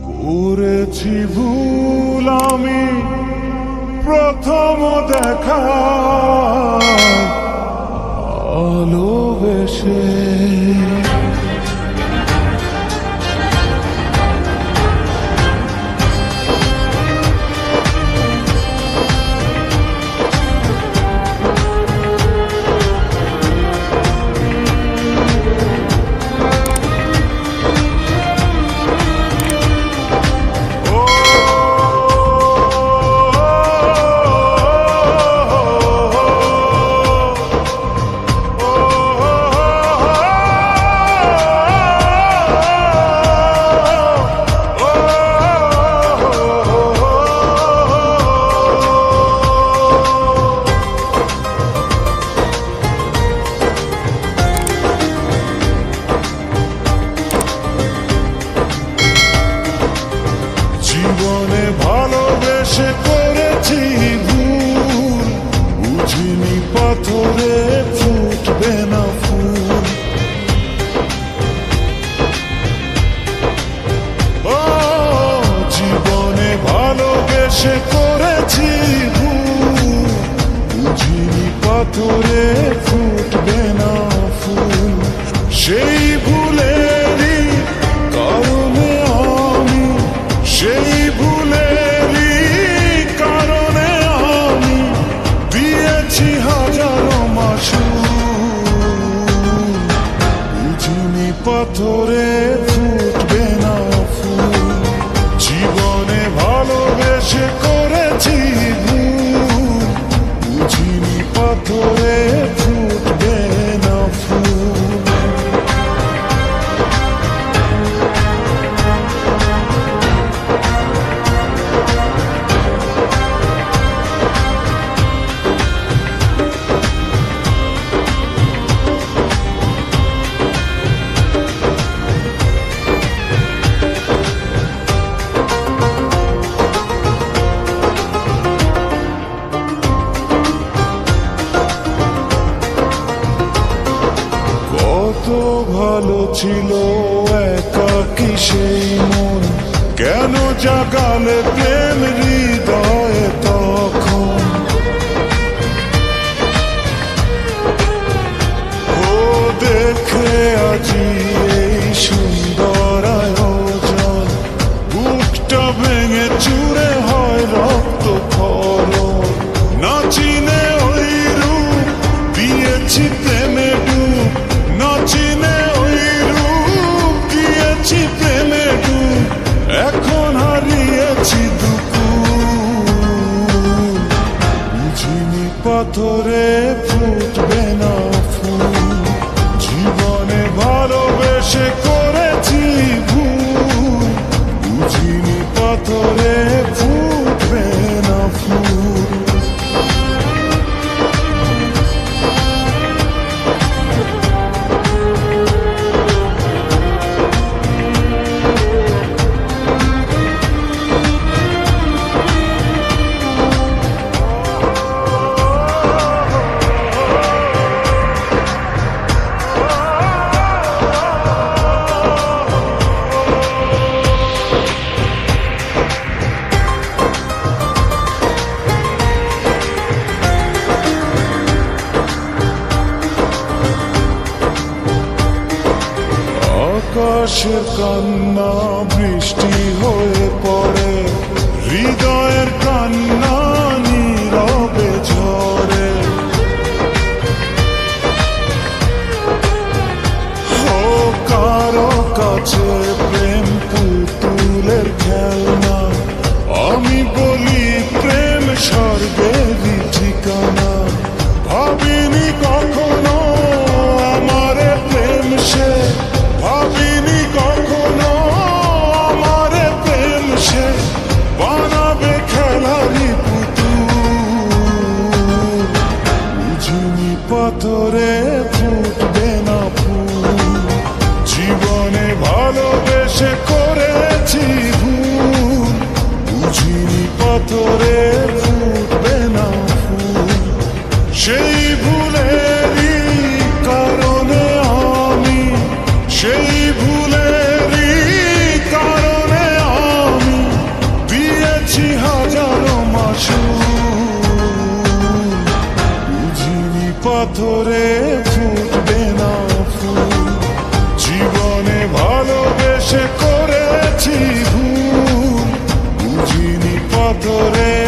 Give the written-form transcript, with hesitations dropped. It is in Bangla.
করেছি ভুল আমি প্রথম দেখা ভালোবেসে। জীবনে ভালোবেসে করেছি ভুল, বুঝিনি পাথরে ফুটবে না ফুল। ও জীবনে ভালোবেসে করেছি ভুল, বুঝিনি পাথরে ফুটবে না ফুল। সেই ভুলেরই কারণে আমি, সেই ভুলেরই কারণে আমি দিয়েছি হাজারো মাসুল। বুঝিনি পাথরে ফুটবে না ফুল, জীবনে ভালোবেসে করেছি ভুল, বুঝিনি পাথরে ফুটবে না ফুল। কত ভালো ছিল একাকী সেই মন, কেন জাগালে প্রেম হৃদয়ে তখন। ও দেখে আজি এই সুন্দর আয়োজন, বুকটা ভেঙে চুরে হয় রক্ত খরণ। না চিনে ওই রূপ দিয়েছি প্রেমে ডুব, না চিনে ওই রূপ দিয়েছি প্রেমে ডুব। এখন হারিয়েছি দুকুল, বুঝিনি পাথরে ফুটবে না ফুল। জীবনে ভালোবেসে করেছি ভুল, বুঝিনি পাথরে ফুটবে না ফুল। আকাশের কান্না বৃষ্টি হয়ে পড়ে, হৃদয়ের কান্না নীরবে ঝরে। ও কারো কাছে প্রেম পুতুলের খেলনা, আমি বলি প্রেম স্বর্গেরই ঠিকানা। ভাবিনি কখনো আমারে প্রেম সে, ভাবিনি কখনো পাথরে ফুটবে না ফুল। জীবনে ভালোবেসে করেছি ভুল, বুঝিনি পাথরে